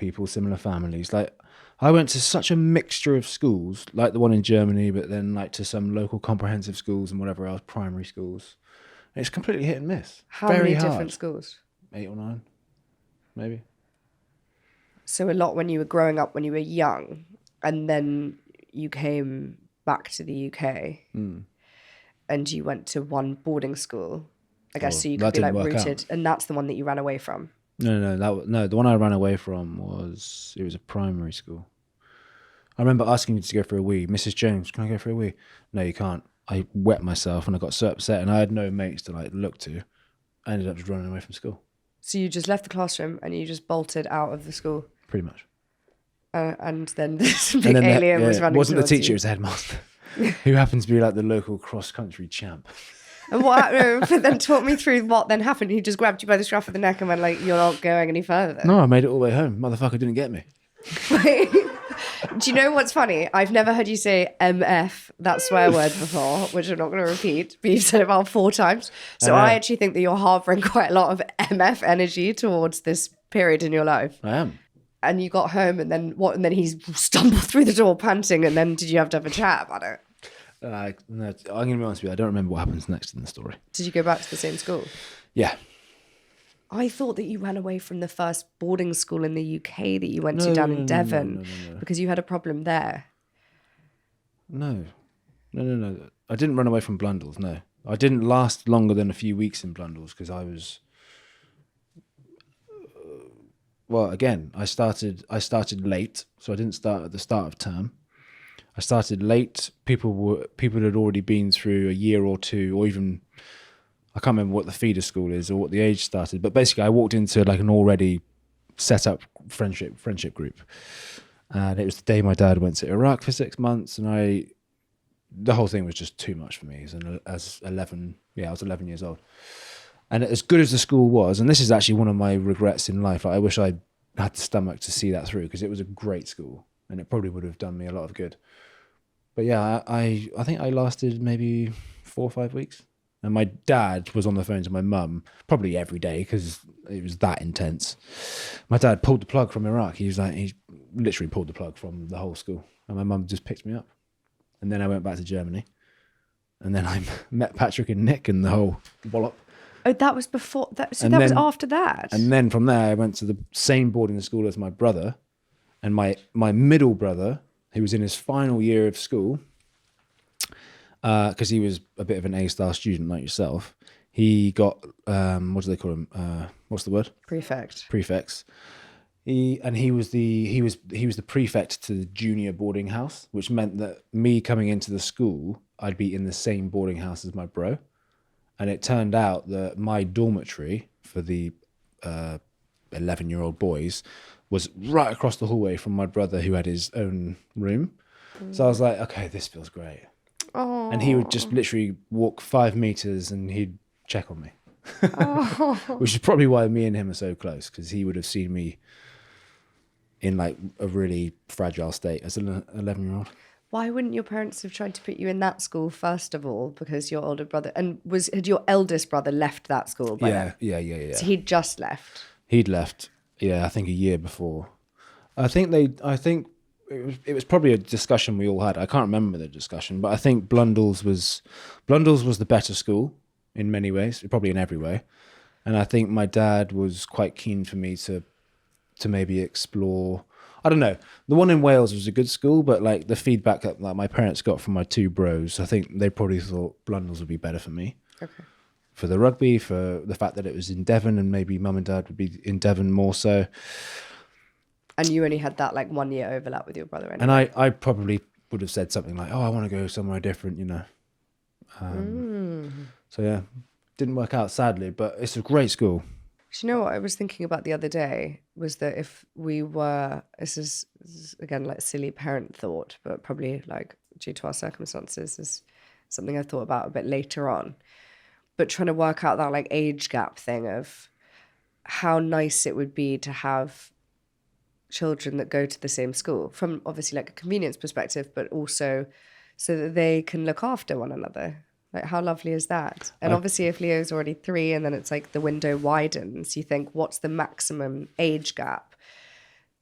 families. Like I went to such a mixture of schools, like the one in Germany, but then like to some local comprehensive schools and whatever else, primary schools. It's completely hit and miss. How many different schools? 8 or 9, maybe. So a lot when you were growing up, when you were young, and then you came back to the UK and you went to one boarding school, I guess, so you could be like rooted, and that's the one that you ran away from. No, the one I ran away from was a primary school. I remember asking you to go for a wee. Mrs. Jones, can I go for a wee? No, you can't. I wet myself and I got so upset, and I had no mates to like look to. I ended up just running away from school. So you just left the classroom and you just bolted out of the school? Pretty much. And then this big alien was running. It wasn't the teacher, it was the headmaster, who happens to be like the local cross-country champ. And what? But then talk me through what then happened. He just grabbed you by the scruff of the neck and went like, "You're not going any further." No, I made it all the way home. Motherfucker didn't get me. Do you know what's funny? I've never heard you say MF, that swear word, before, which I'm not going to repeat, but you've said it about 4 times. So I actually think that you're harboring quite a lot of MF energy towards this period in your life. I am. And you got home, and then what? And then he stumbled through the door panting, and then did you have to have a chat about it? No, I'm going to be honest with you. I don't remember what happens next in the story. Did you go back to the same school? Yeah. I thought that you ran away from the first boarding school in the UK that you went to down in Devon because you had a problem there. No. I didn't run away from Blundell's, no. I didn't last longer than a few weeks in Blundell's because I was... Well, again, I started late, so I didn't start at the start of term. I started late. People had already been through a year or 2, or even... I can't remember what the feeder school is or what the age started, but basically I walked into like an already set up friendship group. And it was the day my dad went to Iraq for 6 months, and the whole thing was just too much for me I was 11 years old. And as good as the school was, and this is actually one of my regrets in life, like I wish I had the stomach to see that through, because it was a great school and it probably would have done me a lot of good. But yeah, I think I lasted maybe 4 or 5 weeks. And my dad was on the phone to my mum probably every day because it was that intense. My dad pulled the plug from Iraq. He literally pulled the plug from the whole school. And my mum just picked me up. And then I went back to Germany. And then I met Patrick and Nick and the whole wallop. Oh, that was before that. So that was after that. And then from there, I went to the same boarding school as my brother. And my middle brother who was in his final year of school, because he was a bit of an A-star student like yourself, he got, what do they call him? What's the word? Prefects. He was the prefect to the junior boarding house, which meant that me coming into the school, I'd be in the same boarding house as my bro. And it turned out that my dormitory for the 11-year-old boys was right across the hallway from my brother, who had his own room. So I was like, okay, this feels great. Oh. And he would just literally walk 5 meters and he'd check on me. Which is probably why me and him are so close, because he would have seen me in like a really fragile state as an 11-year-old. Why wouldn't your parents have tried to put you in that school first of all? Because your older brother, and had your eldest brother left that school by then? Yeah. So he'd just left. He'd left. Yeah, I think a year before. I think it was probably a discussion we all had. I can't remember the discussion, but I think Blundell's was the better school in many ways, probably in every way. And I think my dad was quite keen for me to maybe explore. I don't know. The one in Wales was a good school, but like the feedback that like my parents got from my two bros, I think they probably thought Blundell's would be better for me. Okay. For the rugby, for the fact that it was in Devon, and maybe mum and dad would be in Devon more so. And you only had that like 1 year overlap with your brother anyway. And I probably would have said something like, oh, I want to go somewhere different, you know. So yeah, didn't work out sadly, but it's a great school. Do you know what I was thinking about the other day was that if we were, this is again like silly parent thought, but probably like due to our circumstances is something I thought about a bit later on, but trying to work out that like age gap thing of how nice it would be to have children that go to the same school from obviously like a convenience perspective, but also so that they can look after one another. Like, how lovely is that? And obviously, if Leo's already 3 and then it's like the window widens, you think, what's the maximum age gap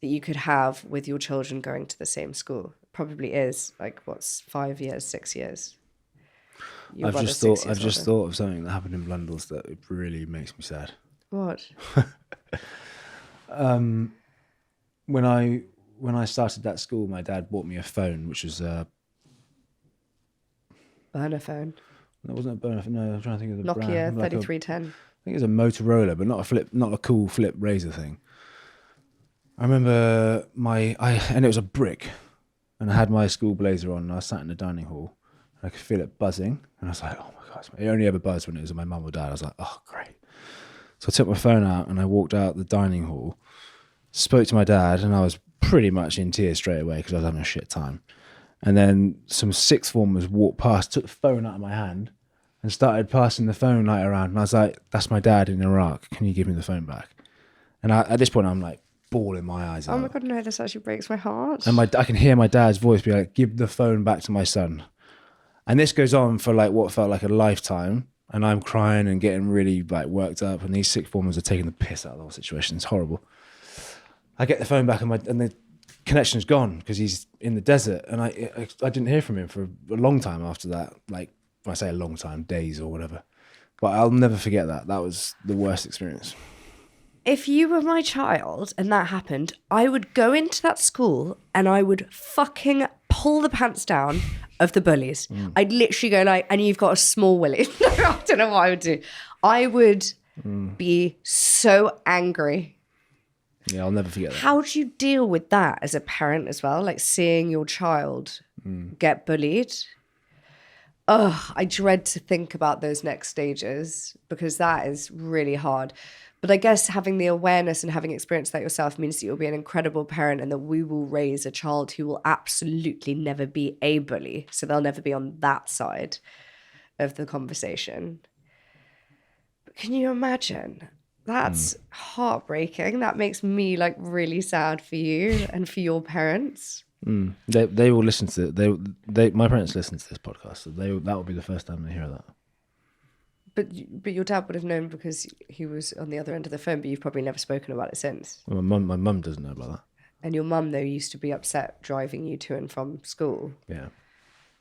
that you could have with your children going to the same school? Probably is like, what's 5 years, 6 years? I've just thought of something that happened in Blundell's that it really makes me sad. What? When I started that school, my dad bought me a phone, which was a burner phone. That wasn't a burner phone. No, I'm trying to think of the Nokia brand. 3310. I think it was a Motorola, but not a cool flip razor thing. I remember and it was a brick, and I had my school blazer on, and I was sat in the dining hall, and I could feel it buzzing, and I was like, oh my gosh, it only ever buzzed when it was my mum or dad. I was like, oh great. So I took my phone out and I walked out the dining hall, spoke to my dad, and I was pretty much in tears straight away because I was having a shit time. And then some sixth formers walked past, took the phone out of my hand and started passing the phone like around. And I was like, that's my dad in Iraq. Can you give me the phone back? And at this point, I'm like bawling my eyes out. Oh my God, no, this actually breaks my heart. And I can hear my dad's voice be like, give the phone back to my son. And this goes on for like what felt like a lifetime. And I'm crying and getting really like worked up. And these sixth formers are taking the piss out of the whole situation. It's horrible. I get the phone back and the connection's gone because he's in the desert, and I didn't hear from him for a long time after that. Like, when I say a long time, days or whatever. But I'll never forget that. That was the worst experience. If you were my child and that happened, I would go into that school and I would fucking pull the pants down of the bullies. I'd literally go like, and you've got a small willy. I don't know what I would do. I would be so angry. Yeah, I'll never forget that. How do you deal with that as a parent as well? Like seeing your child get bullied? Oh, I dread to think about those next stages because that is really hard. But I guess having the awareness and having experienced that yourself means that you'll be an incredible parent and that we will raise a child who will absolutely never be a bully. So they'll never be on that side of the conversation. But can you imagine? That's heartbreaking. That makes me like really sad for you and for your parents. They will listen to it. My parents listen to this podcast, so that will be the first time they hear that. But your dad would have known because he was on the other end of the phone, but you've probably never spoken about it since. Well, my mum doesn't know about that. And your mum, though, used to be upset driving you to and from school. Yeah.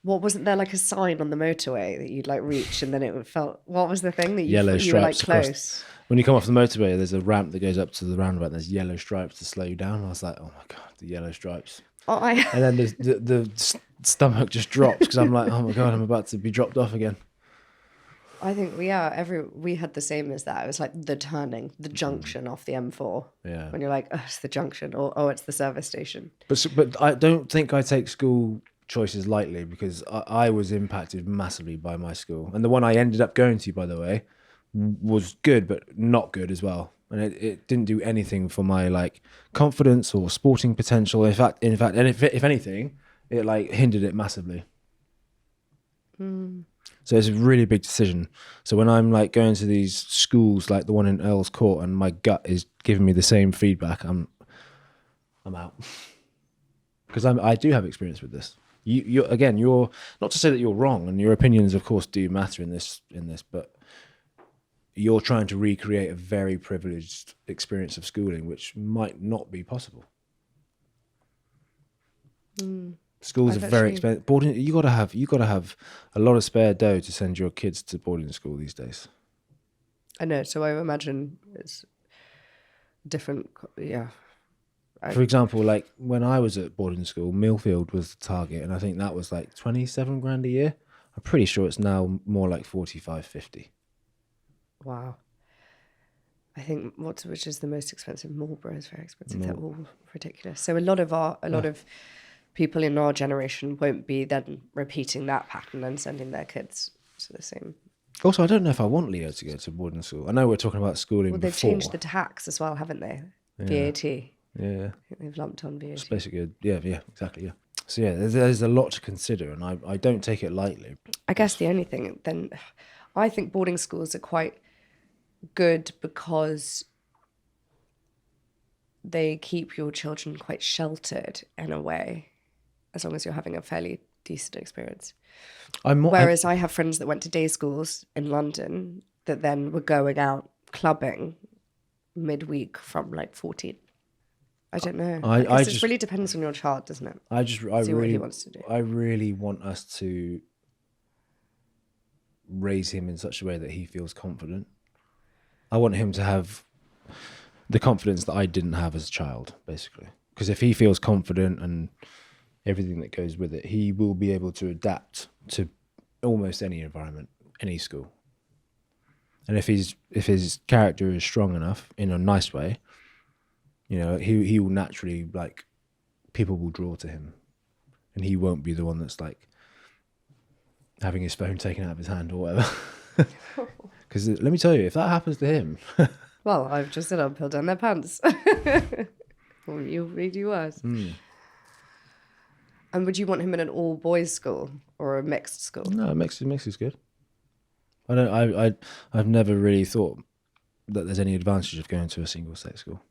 What, wasn't there like a sign on the motorway that you'd like reach and then it felt, what was the thing that you were like close? When you come off the motorway, there's a ramp that goes up to the roundabout and there's yellow stripes to slow you down. I was like, oh my God, the yellow stripes. I and then the stomach just drops because I'm like, oh my God, I'm about to be dropped off again. I think we had the same as that. It was like the turning, the junction off the M4. Yeah. When you're like, oh, it's the junction, or oh, it's the service station. But I don't think I take school choices lightly, because I was impacted massively by my school, and the one I ended up going to, by the way, was good but not good as well, and it didn't do anything for my like confidence or sporting potential. In fact, and if anything, it like hindered it massively. So it's a really big decision. So when I'm like going to these schools like the one in Earl's Court and my gut is giving me the same feedback, I'm out. Because I do have experience with this. You're not to say that you're wrong, and your opinions of course do matter in this, but you're trying to recreate a very privileged experience of schooling, which might not be possible. Schools are very expensive. Boarding, you got to have a lot of spare dough to send your kids to boarding school these days. I know, so I imagine it's different. Yeah. For example, like when I was at boarding school, Millfield was the target, and I think that was like 27 grand a year. I'm pretty sure it's now more like 45, 50. Wow. I think which is the most expensive? Marlborough is very expensive. They're all ridiculous. So a lot of people in our generation won't be then repeating that pattern and sending their kids to the same. Also, I don't know if I want Leo to go to boarding school. I know we're talking about schooling. Well, they've changed the tax as well, haven't they? VAT. Yeah. I think they've lumped on VAT. It's basically, yeah, exactly, yeah. So yeah, there's a lot to consider, and I don't take it lightly. I guess the only thing then, I think boarding schools are quite good because they keep your children quite sheltered in a way, as long as you're having a fairly decent experience. Whereas I have friends that went to day schools in London that then were going out clubbing midweek from like 14. I don't know. It really depends on your child, doesn't it? What he wants to do. I really want us to raise him in such a way that he feels confident. I want him to have the confidence that I didn't have as a child, basically. Because if he feels confident and everything that goes with it, he will be able to adapt to almost any environment, any school. And if his character is strong enough in a nice way, you know, he will naturally, like, people will draw to him, and he won't be the one that's like having his phone taken out of his hand or whatever. Because let me tell you, if that happens to him, well, I've just said I'll pull down their pants. Or you'll read you worse. And would you want him in an all boys school or a mixed school? No, mix is good. I've never really thought that there's any advantage of going to a single sex school.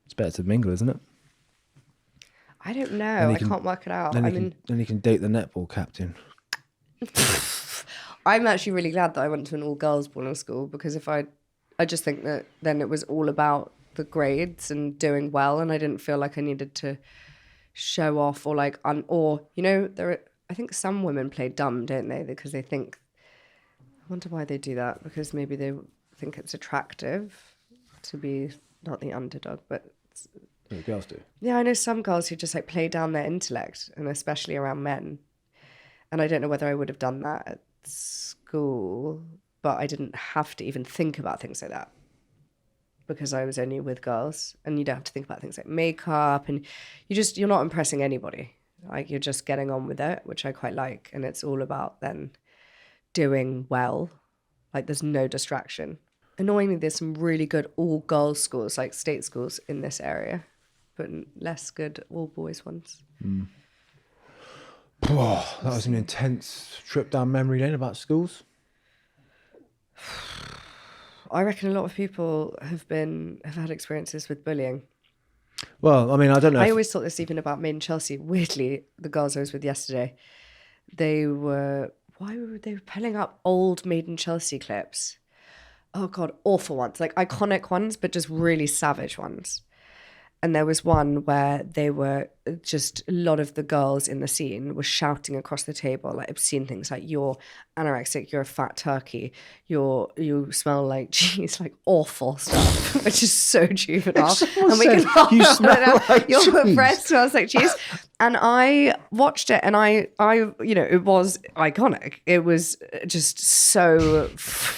It's better to mingle, isn't it? I don't know. I can't work it out. Then you can date the netball captain. I'm actually really glad that I went to an all girls boarding school, because I just think that then it was all about the grades and doing well, and I didn't feel like I needed to show off or like I think some women play dumb, don't they? Because they think, I wonder why they do that, because maybe they think it's attractive to be not the underdog, but yeah, girls do. Yeah, I know some girls who just like play down their intellect, and especially around men. And I don't know whether I would have done that at school, but I didn't have to even think about things like that because I was only with girls, and you don't have to think about things like makeup, and you're not impressing anybody. Like, you're just getting on with it, which I quite like. And it's all about then doing well. Like, there's no distraction. Annoyingly, there's some really good all-girls schools, like state schools in this area, but less good all-boys ones. Oh, that was an intense trip down memory lane about schools. I reckon a lot of people have had experiences with bullying. Well, I mean, I don't know. I always thought this even about Made in Chelsea. Weirdly, the girls I was with yesterday, they were pulling up old Made in Chelsea clips. Oh God, awful ones, like iconic ones, but just really savage ones. And there was one where they were just, a lot of the girls in the scene were shouting across the table, like obscene things like, you're anorexic, you're a fat turkey, you smell like cheese, like awful stuff, which is so juvenile. And we can laugh you about smell it. like Your cheese. breath smells like cheese. And I watched it and I, you know, it was iconic. It was just so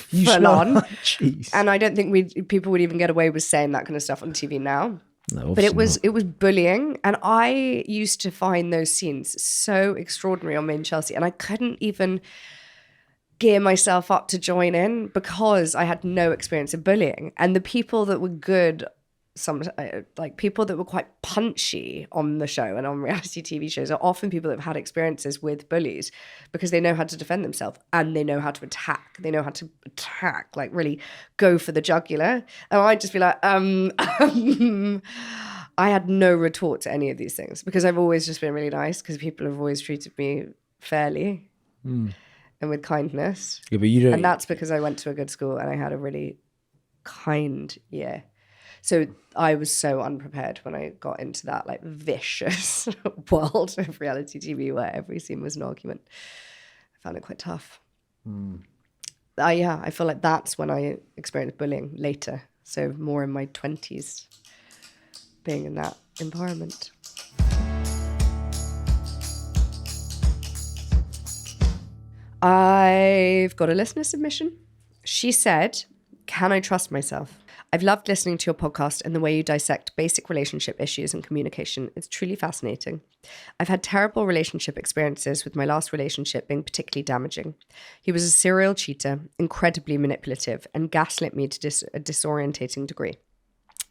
You full smell on. like cheese. And I don't think people would even get away with saying that kind of stuff on TV now. No, But it obviously was bullying, and I used to find those scenes so extraordinary on Made in Chelsea, and I couldn't even gear myself up to join in because I had no experience of bullying. And the people that were good, like people that were quite punchy on the show and on reality TV shows, are often people that have had experiences with bullies because they know how to defend themselves and they know how to attack. They know how to attack, like really go for the jugular. And I'd just be like, I had no retort to any of these things because I've always just been really nice because people have always treated me fairly and with kindness. Yeah, but you don't. And that's because I went to a good school and I had a really kind year. So I was so unprepared when I got into that like vicious world of reality TV where every scene was an argument. I found it quite tough. I feel like that's when I experienced bullying later. So more in my 20s, being in that environment. I've got a listener submission. She said, "Can I trust myself? I've loved listening to your podcast and the way you dissect basic relationship issues and communication. It's truly fascinating. I've had terrible relationship experiences, with my last relationship being particularly damaging. He was a serial cheater, incredibly manipulative, and gaslit me to a disorientating degree.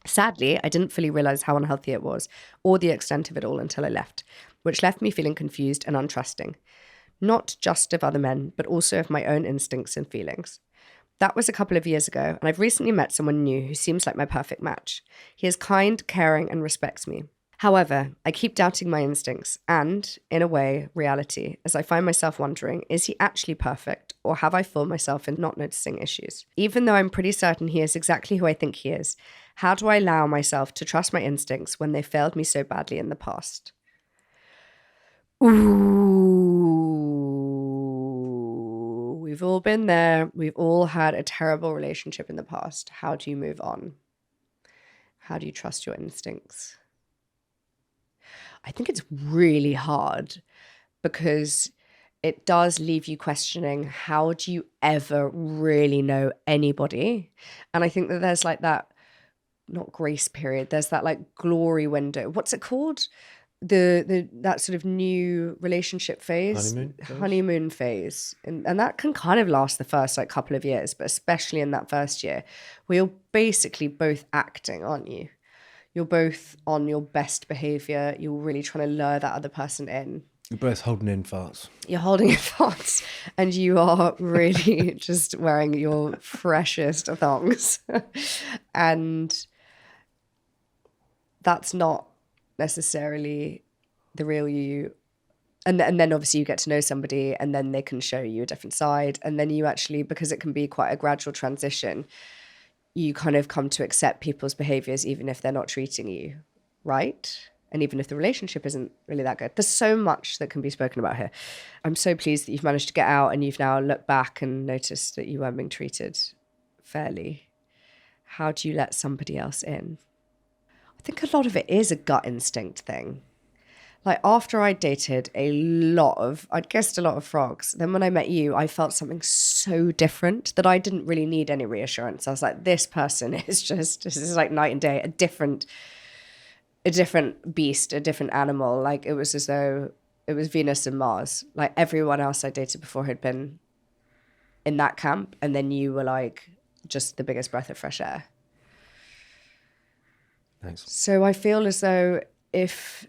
Sadly, I didn't fully realize how unhealthy it was or the extent of it all until I left, which left me feeling confused and untrusting. Not just of other men, but also of my own instincts and feelings. That was a couple of years ago, and I've recently met someone new who seems like my perfect match. He is kind, caring, and respects me. However, I keep doubting my instincts and, in a way, reality, as I find myself wondering, is he actually perfect, or have I fooled myself in not noticing issues? Even though I'm pretty certain he is exactly who I think he is, how do I allow myself to trust my instincts when they failed me so badly in the past?" Ooh, we've all been there. We've all had a terrible relationship in the past. How do you move on? How do you trust your instincts? I think it's really hard because it does leave you questioning, how do you ever really know anybody? And I think that there's like that, not grace period, there's that like glory window. What's it called? That sort of new relationship phase, honeymoon phase, and that can kind of last the first like couple of years, but especially in that first year, where you're basically both acting, aren't you? You're both on your best behavior. You're really trying to lure that other person in. You're both holding in farts. You're holding in farts, and you are really just wearing your freshest thongs, and that's not necessarily the real you. And then obviously you get to know somebody and then they can show you a different side, and then you actually, because it can be quite a gradual transition, you kind of come to accept people's behaviors even if they're not treating you right, and even if the relationship isn't really that good. There's so much that can be spoken about here. I'm so pleased that you've managed to get out and you've now looked back and noticed that you weren't being treated fairly. How do you let somebody else in? I think a lot of it is a gut instinct thing. Like after I dated I'd guessed a lot of frogs. Then when I met you, I felt something so different that I didn't really need any reassurance. I was like, this person this is like night and day, a different beast, a different animal. Like it was as though it was Venus and Mars. Like everyone else I dated before had been in that camp. And then you were like just the biggest breath of fresh air. Thanks. So I feel as though if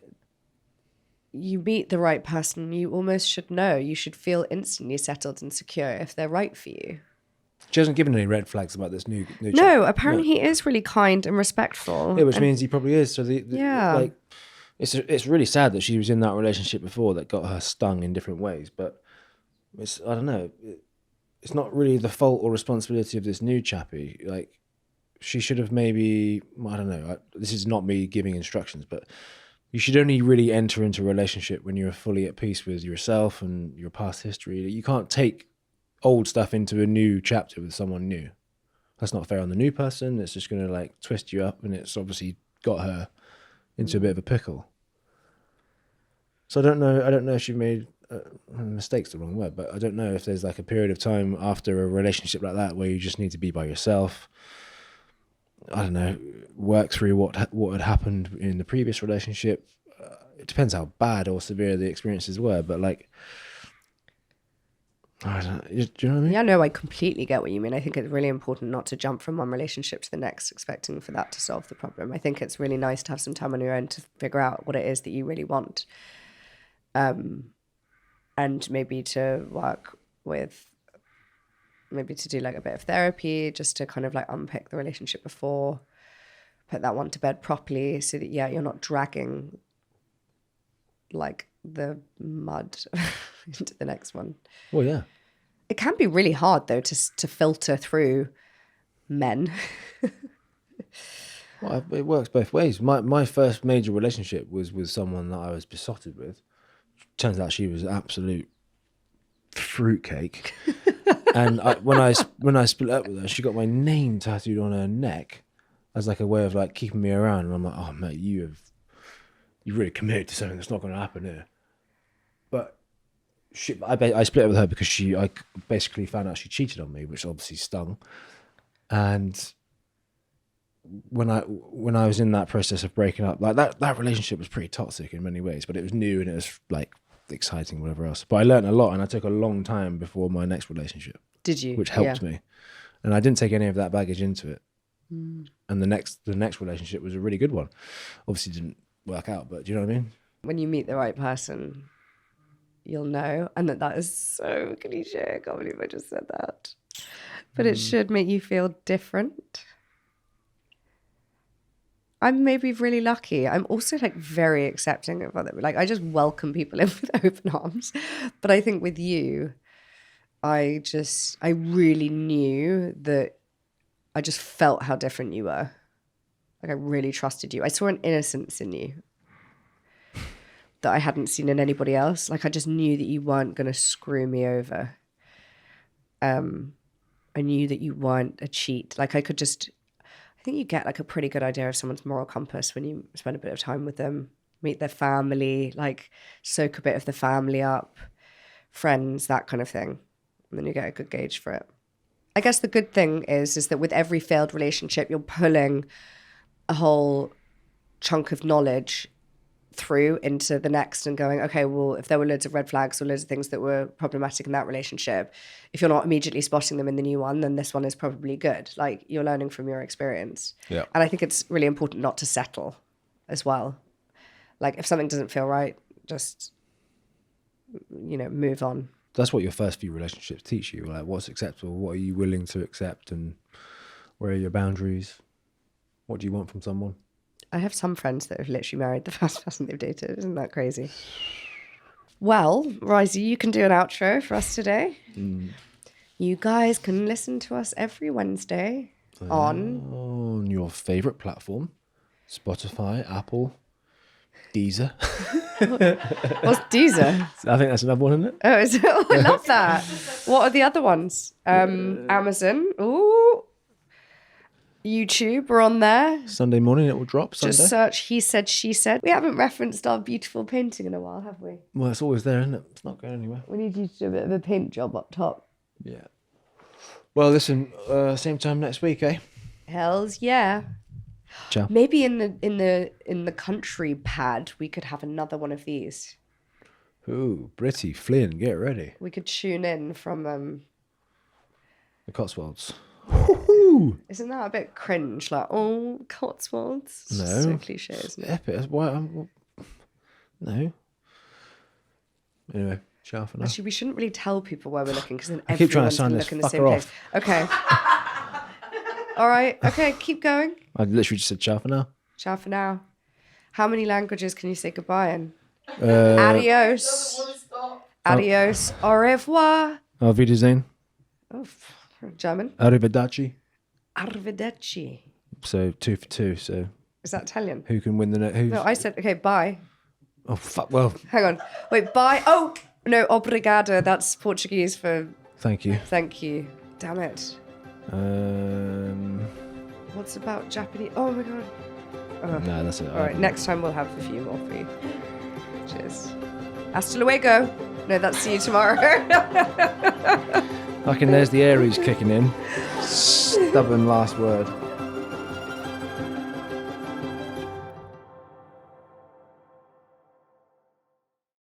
you meet the right person, you almost should know. You should feel instantly settled and secure if they're right for you. She hasn't given any red flags about this new No, apparently he is really kind and respectful. Yeah, which means he probably is. So yeah, like it's really sad that she was in that relationship before that got her stung in different ways. But I don't know. It's not really the fault or responsibility of this new chappie. Like she should have maybe, I don't know, this is not me giving instructions, but you should only really enter into a relationship when you're fully at peace with yourself and your past history. You can't take old stuff into a new chapter with someone new. That's not fair on the new person. It's just going to like twist you up, and it's obviously got her into a bit of a pickle. So I don't know if she made mistakes, the wrong word, but I don't know if there's like a period of time after a relationship like that where you just need to be by yourself. I don't know, work through what had happened in the previous relationship. It depends how bad or severe the experiences were, but like, I don't know. Do you know what I mean? Yeah, no, I completely get what you mean. I think it's really important not to jump from one relationship to the next, expecting for that to solve the problem. I think it's really nice to have some time on your own to figure out what it is that you really want. And maybe to work with, maybe to do like a bit of therapy, just to kind of like unpick the relationship before, put that one to bed properly so that, you're not dragging like the mud into the next one. Well, yeah. It can be really hard though to filter through men. Well, it works both ways. My first major relationship was with someone that I was besotted with. Turns out she was absolute fruitcake. And when I split up with her, she got my name tattooed on her neck as like a way of like keeping me around. And I'm like, oh mate, you really committed to something that's not going to happen here. But I split up with her because I basically found out she cheated on me, which obviously stung. And when I was in that process of breaking up, like that relationship was pretty toxic in many ways, but it was new and it was like exciting, whatever else. But I learned a lot, and I took a long time before my next relationship. Did you? Which helped me, and I didn't take any of that baggage into it. And the next relationship was a really good one. Obviously, didn't work out, but do you know what I mean? When you meet the right person, you'll know, and that is so cliche. I can't believe I just said that, but it should make you feel different. I'm maybe really lucky. I'm also like very accepting of other, like I just welcome people in with open arms. But I think with you, I really knew that I just felt how different you were. Like I really trusted you. I saw an innocence in you that I hadn't seen in anybody else. Like I just knew that you weren't going to screw me over. I knew that you weren't a cheat. Like I think you get like a pretty good idea of someone's moral compass when you spend a bit of time with them, meet their family, like soak a bit of the family up, friends, that kind of thing. And then you get a good gauge for it. I guess the good thing is that with every failed relationship, you're pulling a whole chunk of knowledge through into the next and going, okay, well, if there were loads of red flags or loads of things that were problematic in that relationship, if you're not immediately spotting them in the new one, then this one is probably good. Like you're learning from your experience. Yeah. And I think it's really important not to settle as well. Like if something doesn't feel right, just, move on. That's what your first few relationships teach you. Like what's acceptable, what are you willing to accept, and where are your boundaries? What do you want from someone? I have some friends that have literally married the first person they've dated. Isn't that crazy? Well, Risey, you can do an outro for us today. You guys can listen to us every Wednesday on your favorite platform, Spotify, Apple, Deezer. What's Deezer? I think that's another one, isn't it? Oh, is it? Oh, I love that. What are the other ones? Amazon. Ooh. YouTube, we're on there. Sunday morning it will drop. Just search He Said, She Said. We haven't referenced our beautiful painting in a while, have we? Well, it's always there, isn't it? It's not going anywhere. We need you to do a bit of a paint job up top. Yeah. Well, listen, same time next week, eh? Hells yeah. Ciao. Maybe in the country pad we could have another one of these. Ooh, Britty, Flynn, get ready. We could tune in from the Cotswolds. Isn't that a bit cringe? Like, oh, Cotswolds. It's No, so cliche, isn't it? Epic. That's why no. Anyway, ciao for now. Actually, we shouldn't really tell people where we're looking because then I keep trying to everyone's sign going to this look in the same fucker place. Okay. All right. Okay, keep going. I literally just said ciao for now. Ciao for now. How many languages can you say goodbye in? Adios. Adios. Au revoir. Auf Wiedersehen. Oh, German. Arrivederci. Arrivederci. So 2 for 2. So Is that Italian? who can win the who's, No, I said, okay, bye. Oh fuck! Well, Hang on. Wait, bye. Oh, no, obrigado. That's Portuguese for thank you. thank you. Damn it. What's about Japanese? Oh my god. No, that's it. All right, next time we'll have a few more for you. Cheers. Hasta luego. No, that's see you tomorrow. Fucking there's the Aries kicking in. Stubborn last word.